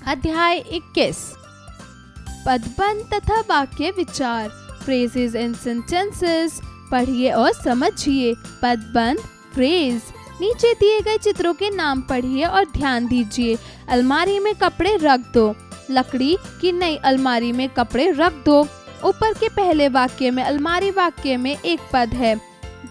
अध्याय 21 पदबंध तथा वाक्य विचार। Phrases and sentences. पढ़िए और समझिए। पदबंध फ्रेज। नीचे दिए गए चित्रों के नाम पढ़िए और ध्यान दीजिए। अलमारी में कपड़े रख दो। लकड़ी की नई अलमारी में कपड़े रख दो। ऊपर के पहले वाक्य में अलमारी वाक्य में एक पद है।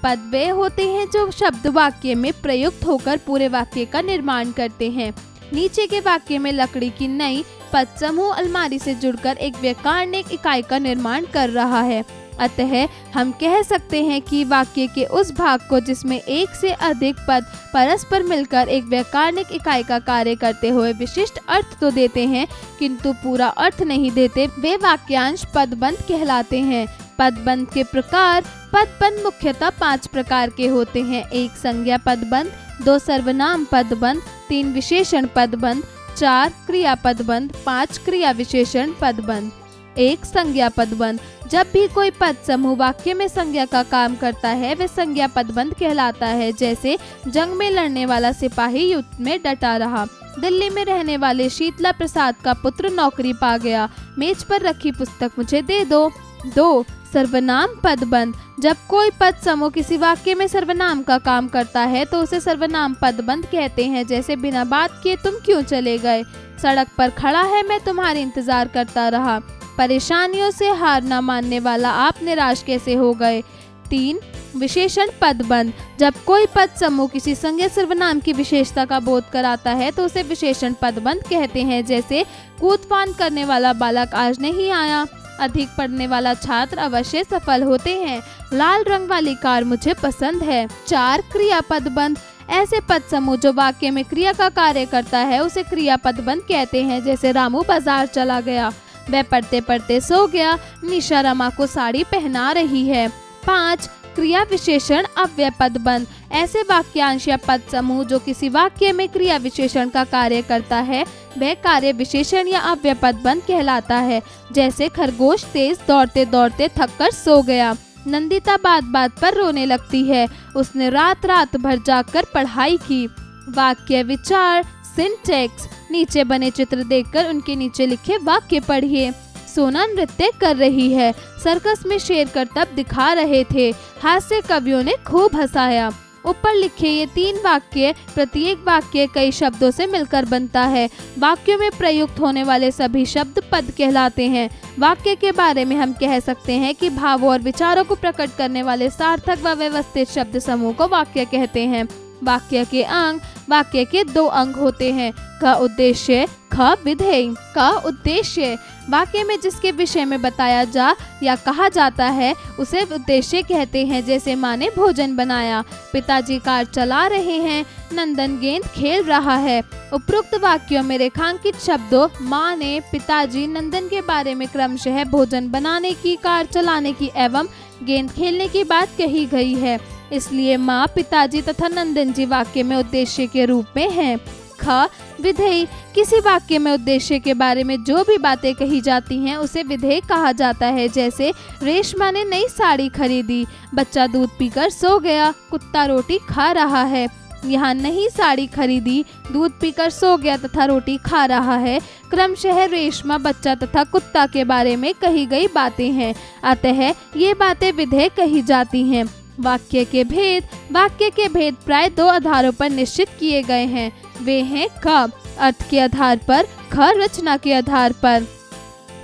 पद वे होते हैं जो शब्द वाक्य में प्रयुक्त होकर पूरे वाक्य का निर्माण करते हैं। नीचे के वाक्य में लकड़ी की नई पद समूह अलमारी से जुड़कर एक व्याकरणिक इकाई का निर्माण कर रहा है। अतः हम कह सकते हैं कि वाक्य के उस भाग को जिसमें एक से अधिक पद परस्पर मिलकर एक व्याकरणिक इकाई का कार्य करते हुए विशिष्ट अर्थ तो देते हैं किंतु पूरा अर्थ नहीं देते, वे वाक्यांश पदबंध कहलाते हैं। पदबंध के प्रकार। पदबंध मुख्यतः 5 प्रकार के होते हैं। 1 संज्ञा पदबंध, 2 सर्वनाम पदबंध, 3 विशेषण पदबंध, 4 क्रिया पदबंध, 5 क्रिया विशेषण पदबंध। 1 संज्ञा पदबंध। जब भी कोई पद समूह वाक्य में संज्ञा का काम करता है वह संज्ञा पदबंध कहलाता है। जैसे जंग में लड़ने वाला सिपाही युद्ध में डटा रहा। दिल्ली में रहने वाले शीतला प्रसाद का पुत्र नौकरी पा गया। मेज पर रखी पुस्तक मुझे दे दो। 2 सर्वनाम पदबंध। जब कोई पद समूह किसी वाक्य में सर्वनाम का काम करता है तो उसे सर्वनाम पदबंध कहते हैं। जैसे बिना बात किए तुम क्यों चले गए। सड़क पर खड़ा है मैं तुम्हारी इंतजार करता रहा। परेशानियों से हार न मानने वाला आप निराश कैसे हो गए। 3 विशेषण पदबंध। जब कोई पद समूह किसी संज्ञा सर्वनाम की विशेषता का बोध कराता है तो उसे विशेषण पदबंध कहते हैं। जैसे कूदफान करने वाला बालक आज नहीं आया। अधिक पढ़ने वाला छात्र अवश्य सफल होते हैं। लाल रंग वाली कार मुझे पसंद है। 4 क्रिया पदबंध। ऐसे पद समूह जो वाक्य में क्रिया का कार्य करता है उसे क्रिया पदबंध कहते हैं। जैसे रामू बाजार चला गया। वह पढ़ते पढ़ते सो गया। निशा रमा को साड़ी पहना रही है। 5 क्रिया विशेषण अव्यय पदबंध। ऐसे वाक्यांश या पद समूह जो किसी वाक्य में क्रिया विशेषण का कार्य करता है वह कार्य विशेषण या अव्यय पदबंध कहलाता है। जैसे खरगोश तेज दौड़ते दौड़ते थककर सो गया। नंदिता बात बात पर रोने लगती है। उसने रात रात भर जागकर पढ़ाई की। वाक्य विचार सिंटैक्स। नीचे बने चित्र देखकर उनके नीचे लिखे वाक्य पढ़िए। सोना नृत्य कर रही है। सर्कस में शेर करतब दिखा रहे थे। हास्य कवियों ने खूब हंसाया। ऊपर लिखे ये 3 वाक्य प्रत्येक वाक्य कई शब्दों से मिलकर बनता है। वाक्यों में प्रयुक्त होने वाले सभी शब्द पद कहलाते हैं। वाक्य के बारे में हम कह सकते हैं कि भावों और विचारों को प्रकट करने वाले सार्थक व व्यवस्थित शब्द समूह को वाक्य कहते हैं। वाक्य के अंग। वाक्य के 2 अंग होते हैं। क उद्देश्य, ख विधेय। का उद्देश्य। वाक्य में जिसके विषय में बताया जा या कहा जाता है उसे उद्देश्य कहते हैं। जैसे माँ ने भोजन बनाया। पिताजी कार चला रहे हैं। नंदन गेंद खेल रहा है। उपरोक्त वाक्यों में रेखांकित शब्दों माँ ने, पिताजी, नंदन के बारे में क्रमशः भोजन बनाने की, कार चलाने की एवं गेंद खेलने की बात कही गई है। इसलिए माँ, पिताजी तथा नंदन जी वाक्य में उद्देश्य के रूप में हैं। ख विधेय। किसी वाक्य में उद्देश्य के बारे में जो भी बातें कही जाती हैं उसे विधेय कहा जाता है। जैसे रेशमा ने नई साड़ी खरीदी। बच्चा दूध पीकर सो गया। कुत्ता रोटी खा रहा है। यहाँ नई साड़ी खरीदी, दूध पीकर सो गया तथा रोटी खा रहा है क्रमशः रेशमा, बच्चा तथा कुत्ता के बारे में कही गई बातें हैं। अतः ये बातें विधेय कही जाती हैं। वाक्य के भेद। वाक्य के भेद प्राय 2 आधारों पर निश्चित किए गए हैं। वे हैं क अर्थ के आधार पर, ख रचना के आधार पर।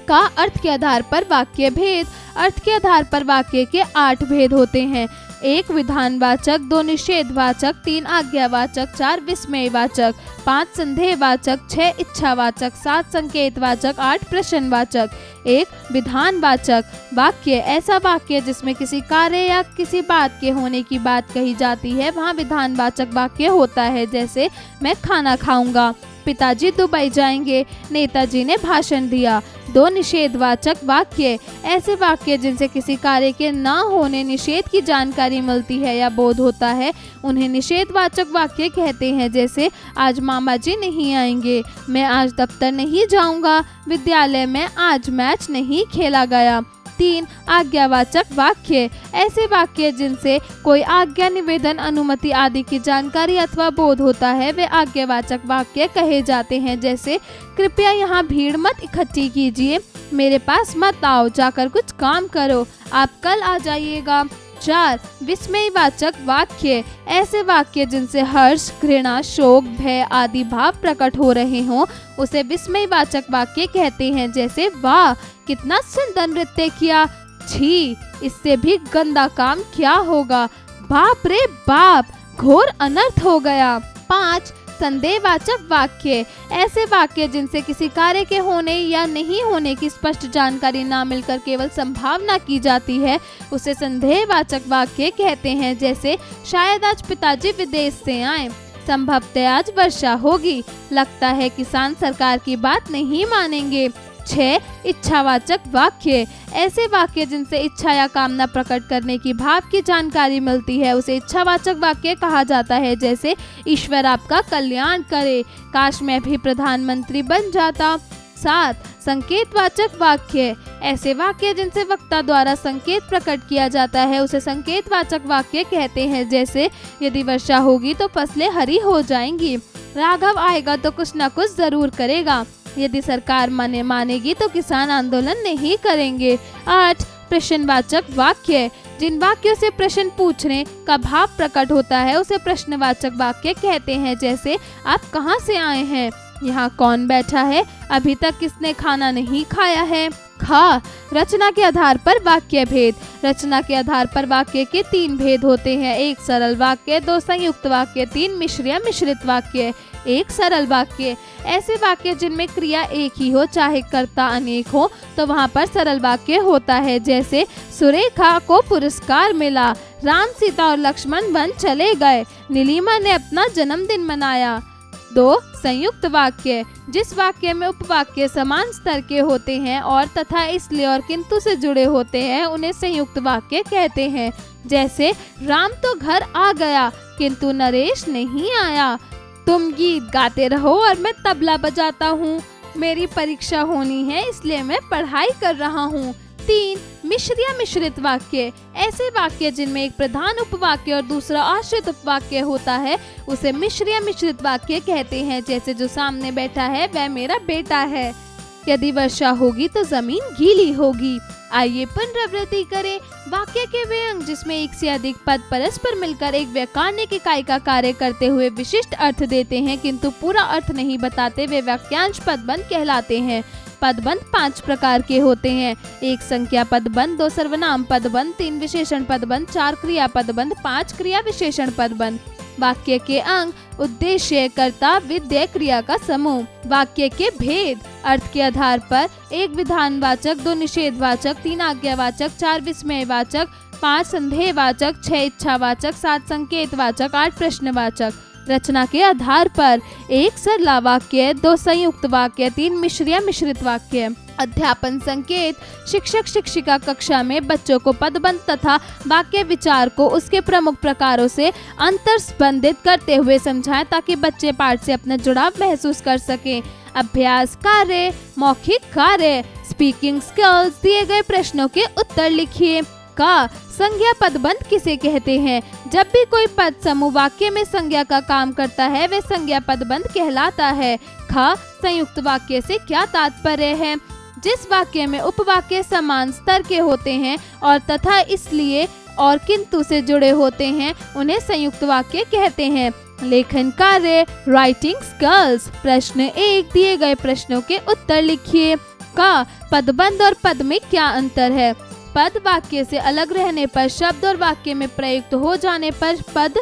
का अर्थ के आधार पर वाक्य भेद। अर्थ के आधार पर वाक्य के 8 भेद होते हैं। 1 विधानवाचक, 2 निषेधवाचक, 3 आज्ञावाचक, 4 विस्मयवाचक, 5 संदेहवाचक, 6 इच्छावाचक, 7 संकेतवाचक, 8 प्रश्नवाचक। 1 विधानवाचक वाक्य। ऐसा वाक्य जिसमें किसी कार्य या किसी बात के होने की बात कही जाती है वहाँ विधानवाचक वाक्य होता है। जैसे मैं खाना खाऊंगा। पिताजी दुबई जाएंगे। नेताजी ने भाषण दिया। 2 निषेधवाचक वाक्य। ऐसे वाक्य जिनसे किसी कार्य के न होने निषेध की जानकारी मिलती है या बोध होता है उन्हें निषेधवाचक वाक्य कहते हैं। जैसे आज मामा जी नहीं आएंगे। मैं आज दफ्तर नहीं जाऊंगा। विद्यालय में आज मैच नहीं खेला गया। 3 आज्ञावाचक वाक्य, ऐसे वाक्य जिनसे कोई आज्ञा, निवेदन, अनुमति आदि की जानकारी अथवा बोध होता है वे आज्ञावाचक वाक्य कहे जाते हैं। जैसे कृपया यहाँ भीड़ मत इकट्ठी कीजिए, मेरे पास मत आओ, जाकर कुछ काम करो, आप कल आ जाइएगा। 4 विस्मयवाचक वाक्य, ऐसे वाक्य जिनसे हर्ष, घृणा, शोक, भय आदि भाव प्रकट हो रहे हों उसे विस्मयवाचक वाक्य कहते हैं। जैसे वाह कितना सुंदर नृत्य किया, छी इससे भी गंदा काम क्या होगा, बाप रे बाप घोर अनर्थ हो गया। 5 संदेहवाचक वाक्य, ऐसे वाक्य जिनसे किसी कार्य के होने या नहीं होने की स्पष्ट जानकारी ना मिलकर केवल संभावना की जाती है उसे संदेहवाचक वाक्य कहते हैं। जैसे शायद आज पिताजी विदेश से आए, संभवतः आज वर्षा होगी, लगता है किसान सरकार की बात नहीं मानेंगे। 6 इच्छावाचक वाक्य, ऐसे वाक्य जिनसे इच्छा या कामना प्रकट करने की भाव की जानकारी मिलती है उसे इच्छावाचक वाक्य कहा जाता है। जैसे ईश्वर आपका कल्याण करे, काश मैं भी प्रधानमंत्री बन जाता। 7 संकेतवाचक वाक्य, ऐसे वाक्य जिनसे वक्ता द्वारा संकेत प्रकट किया जाता है उसे संकेतवाचक वाक्य कहते हैं। जैसे यदि वर्षा होगी तो फसलें हरी हो जाएंगी, राघव आएगा तो कुछ न कुछ जरूर करेगा, यदि सरकार मानेगी तो किसान आंदोलन नहीं करेंगे। 8 प्रश्नवाचक वाक्य, जिन वाक्यों से प्रश्न पूछने का भाव प्रकट होता है उसे प्रश्नवाचक वाक्य कहते हैं। जैसे आप कहाँ से आए हैं, यहाँ कौन बैठा है, अभी तक किसने खाना नहीं खाया है। खा रचना के आधार पर वाक्य भेद, रचना के आधार पर वाक्य के 3 भेद होते हैं, 1 सरल वाक्य, 2 संयुक्त वाक्य, 3 मिश्र या मिश्रित वाक्य। 1 सरल वाक्य, ऐसे वाक्य जिनमें क्रिया एक ही हो चाहे कर्ता अनेक हो तो वहाँ पर सरल वाक्य होता है। जैसे सुरेखा को पुरस्कार मिला, राम, सीता और लक्ष्मण वन चले गए, नीलिमा ने अपना जन्मदिन मनाया। 2 संयुक्त वाक्य, जिस वाक्य में उपवाक्य समान स्तर के होते हैं और तथा इसलिए और किंतु से जुड़े होते हैं उन्हें संयुक्त वाक्य कहते हैं। जैसे राम तो घर आ गया किंतु नरेश नहीं आया, तुम गीत गाते रहो और मैं तबला बजाता हूँ, मेरी परीक्षा होनी है इसलिए मैं पढ़ाई कर रहा हूँ। 3 मिश्र या मिश्रित वाक्य, ऐसे वाक्य जिनमें एक प्रधान उपवाक्य और दूसरा आश्रित उपवाक्य होता है उसे मिश्र या मिश्रित वाक्य कहते हैं। जैसे जो सामने बैठा है वह मेरा बेटा है, यदि वर्षा होगी तो जमीन गीली होगी। आइए पुनरावृत्ति करें। वाक्य के वे अंग जिसमें एक से अधिक पद परस्पर मिलकर एक व्याकरणिक इकाई का कार्य करते हुए विशिष्ट अर्थ देते हैं किंतु पूरा अर्थ नहीं बताते वे वाक्यांश पदबंध कहलाते हैं। पदबंध 5 प्रकार के होते हैं, 1 संख्या पदबंध, 2 सर्वनाम पदबंध, 3 विशेषण पदबंध, 4 क्रिया पदबंध, 5 क्रिया विशेषण पदबंध। वाक्य के अंग उद्देश्य, कर्ता, विधेय, क्रिया का समूह। वाक्य के भेद, अर्थ के आधार पर 1 विधानवाचक, 2 निषेधवाचक, 3 आज्ञावाचक, 4 विस्मयवाचक, 5 संदेहवाचक, 6 इच्छावाचक, 7 संकेतवाचक, 8 प्रश्नवाचक। रचना के आधार पर 1 सरला वाक्य, 2 संयुक्त वाक्य, 3 मिश्र या मिश्रित वाक्य। अध्यापन संकेत, शिक्षक शिक्षिका कक्षा में बच्चों को पदबंध तथा वाक्य विचार को उसके प्रमुख प्रकारों से अंतर संबंधित करते हुए समझाएं ताकि बच्चे पाठ से अपना जुड़ाव महसूस कर सकें। अभ्यास कार्य, मौखिक कार्य, स्पीकिंग स्किल्स, दिए गए प्रश्नों के उत्तर लिखिए। का संज्ञा पदबंध किसे कहते हैं? जब भी कोई पद समूह वाक्य में संज्ञा का काम करता है वह संज्ञा पदबंध कहलाता है। ख संयुक्त वाक्य से क्या तात्पर्य है? जिस वाक्य में उपवाक्य समान स्तर के होते हैं और तथा इसलिए और किंतु से जुड़े होते हैं उन्हें संयुक्त वाक्य कहते हैं। लेखन कार्य, राइटिंग स्किल्स। प्रश्न 1, दिए गए प्रश्नों के उत्तर लिखिए। का पदबंध और पद में क्या अंतर है? पद वाक्य से अलग रहने पर शब्द और वाक्य में प्रयुक्त हो जाने पर पद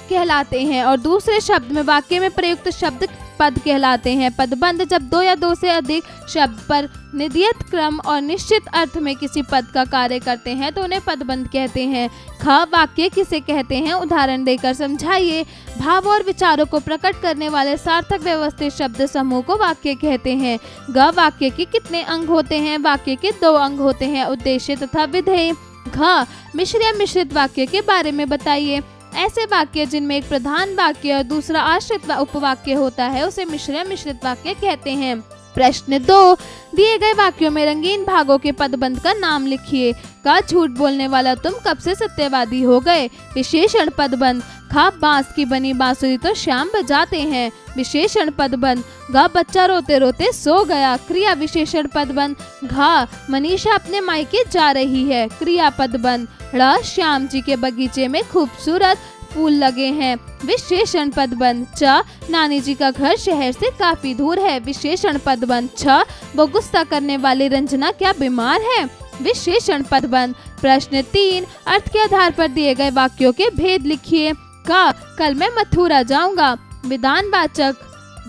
कहलाते हैं और दूसरे शब्द में वाक्य में प्रयुक्त शब्द पद कहलाते हैं। पदबंध जब 2 या 2 से अधिक शब्द पर नियत क्रम और निश्चित अर्थ में किसी पद का कार्य करते हैं तो उन्हें पदबंध कहते हैं। ख वाक्य किसे कहते हैं? उदाहरण देकर समझाइए। भाव और विचारों को प्रकट करने वाले सार्थक व्यवस्थित शब्द समूह को वाक्य कहते हैं। ग वाक्य के कितने अंग होते हैं? वाक्य के 2 अंग होते हैं, उद्देश्य तथा विधेय। घ मिश्र या मिश्रित वाक्य के बारे में बताइए। ऐसे वाक्य जिनमें एक प्रधान वाक्य और दूसरा आश्रित उपवाक्य होता है उसे मिश्र या मिश्रित वाक्य कहते हैं। प्रश्न 2, दिए गए वाक्यों में रंगीन भागों के पदबंध का नाम लिखिए। का झूठ बोलने वाला तुम कब से सत्यवादी हो गए। विशेषण पदबंध। खा बांस की बनी बांसुरी तो श्याम बजाते हैं। विशेषण पदबंध। गा बच्चा रोते रोते सो गया। क्रिया विशेषण पदबंध। घा मनीषा अपने मायके जा रही है। क्रिया पदबंध। ड़ श्याम जी के बगीचे में खूबसूरत फूल लगे हैं। विशेषण पदबंध। च नानी जी का घर शहर से काफी दूर है। विशेषण पदबंध। छ वो गुस्सा करने वाली रंजना क्या बीमार है। विशेषण पदबंध। प्रश्न 3, अर्थ के आधार पर दिए गए वाक्यों के भेद लिखिए। का कल मैं मथुरा जाऊंगा। विधानवाचक।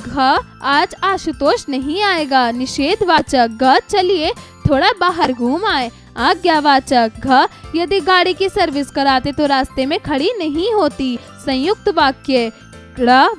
घ आज आशुतोष नहीं आएगा। निषेधवाचक। ग चलिए थोड़ा बाहर घूम आए। आज्ञावाचक। घ यदि गाड़ी की सर्विस कराते तो रास्ते में खड़ी नहीं होती। संयुक्त वाक्य।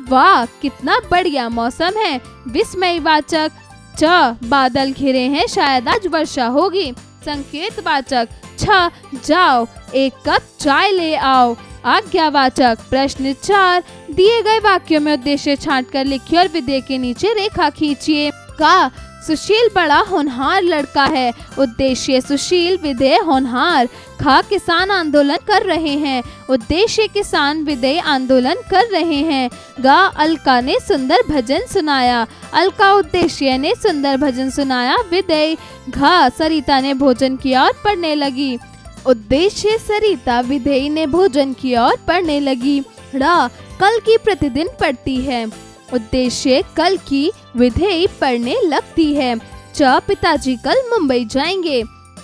वाह कितना बढ़िया मौसम है। विस्मयवाचक। च बादल घिरे हैं शायद आज वर्षा होगी। संकेतवाचक। छ जाओ एक कप चाय ले आओ। आज्ञावाचक। प्रश्न 4, दिए गए वाक्यों में उद्देश्य छांट कर लिखिए और विधेय के नीचे रेखा खींचिए। का सुशील बड़ा होनहार लड़का है। उद्देश्य सुशील, विधेय होनहार। खा किसान आंदोलन कर रहे हैं। उद्देश्य किसान, विधेय आंदोलन कर रहे हैं। गा अलका ने सुंदर भजन सुनाया। अलका उद्देश्य ने सुंदर भजन सुनाया। विधेय। घा सरिता ने भोजन किया और पढ़ने लगी। उद्देश्य सरिता, विधेय ने भोजन किया और पढ़ने लगी। ड़ा कल की प्रतिदिन पढ़ती है। उद्देश्य कल की, विधेय पढ़ने लगती है। च पिताजी कल मुंबई जाएंगे।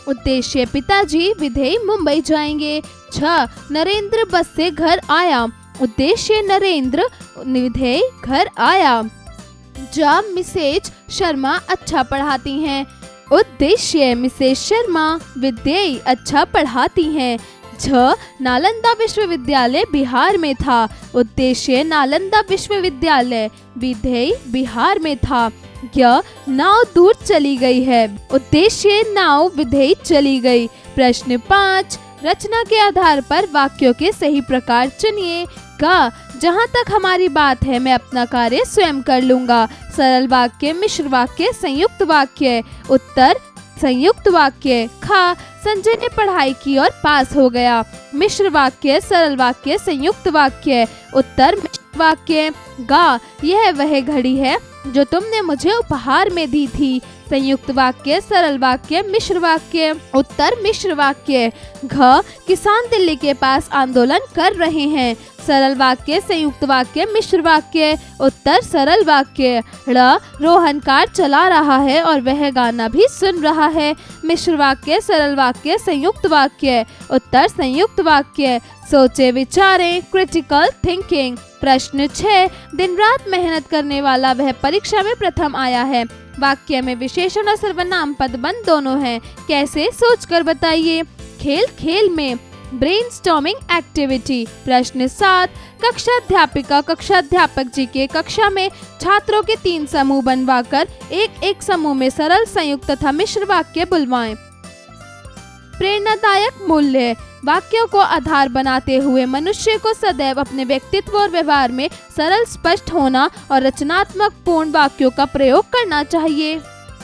उद्देश्य पिताजी, विधेय मुंबई जाएंगे। छ नरेंद्र बस से घर आया। उद्देश्य नरेंद्र, विधेय घर आया। ज मिसेज शर्मा अच्छा पढ़ाती हैं। उद्देश्य मिसेज शर्मा, विधेय अच्छा पढ़ाती हैं। झ नालंदा विश्वविद्यालय बिहार में था। उद्देश्य नालंदा विश्वविद्यालय, विधेय बिहार में था। य नाव दूर चली गई है। उद्देश्य नाव, विधेय चली गई। प्रश्न 5, रचना के आधार पर वाक्यों के सही प्रकार चुनिए। का जहाँ तक हमारी बात है मैं अपना कार्य स्वयं कर लूंगा। सरल वाक्य, मिश्र वाक्य, संयुक्त वाक्य। उत्तर संयुक्त वाक्य। खा संजय ने पढ़ाई की और पास हो गया। मिश्र वाक्य, सरल वाक्य, संयुक्त वाक्य। उत्तर मिश्र वाक्य। गा यह वह घड़ी है जो तुमने मुझे उपहार में दी थी। संयुक्त वाक्य, सरल वाक्य, मिश्र वाक्य। उत्तर मिश्र वाक्य। घ किसान दिल्ली के पास आंदोलन कर रहे हैं। सरल वाक्य, संयुक्त वाक्य, मिश्र वाक्य। उत्तर सरल वाक्य। ड़ रोहन कार चला रहा है और वह गाना भी सुन रहा है। मिश्र वाक्य, सरल वाक्य, संयुक्त वाक्य। उत्तर संयुक्त वाक्य। सोचे विचारें, क्रिटिकल थिंकिंग। प्रश्न 6, दिन रात मेहनत करने वाला वह परीक्षा में प्रथम आया है। वाक्य में विशेषण और सर्वनाम पदबंध दोनों हैं। कैसे, सोचकर बताइए। खेल खेल में। Brainstorming activity. प्रश्न 7, कक्षा अध्यापिका कक्षा अध्यापक जी के कक्षा में छात्रों के 3 समूह बनवाकर एक समूह में सरल, संयुक्त तथा मिश्र वाक्य बुलवाएं। प्रेरणादायक मूल्य। वाक्यों को आधार बनाते हुए मनुष्य को सदैव अपने व्यक्तित्व और व्यवहार में सरल, स्पष्ट होना और रचनात्मक पूर्ण वाक्यों का प्रयोग करना चाहिए।